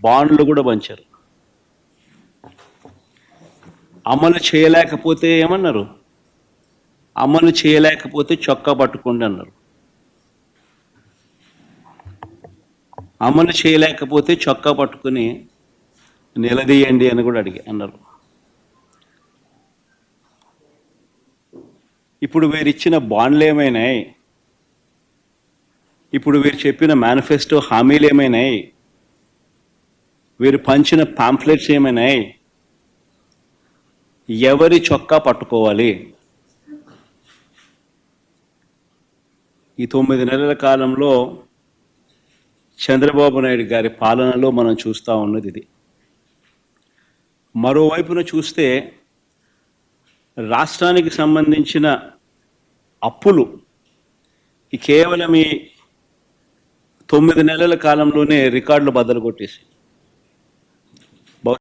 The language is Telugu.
బాండ్లు కూడా పంచారు. అమలు చేయలేకపోతే ఏమన్నారు? అమలు చేయలేకపోతే చొక్కా పట్టుకోండి అన్నారు. అమలు చేయలేకపోతే చొక్కా పట్టుకుని నిలదీయండి అని కూడా అన్నారు. ఇప్పుడు వీరు ఇచ్చిన బాండ్లు ఏమైనాయి? ఇప్పుడు వీరు చెప్పిన మేనిఫెస్టో హామీలు ఏమైనాయి? వీరు పంచిన పాంఫ్లెట్స్ ఏమైనాయి? ఎవరి చొక్కా పట్టుకోవాలి? ఈ 9 నెలల కాలంలో చంద్రబాబు నాయుడు గారి పాలనలో మనం చూస్తూ ఉన్నది ఇది. మరోవైపున చూస్తే రాష్ట్రానికి సంబంధించిన అప్పులు కేవలం ఈ 9 నెలల కాలంలోనే రికార్డులు బద్దలు కొట్టేసి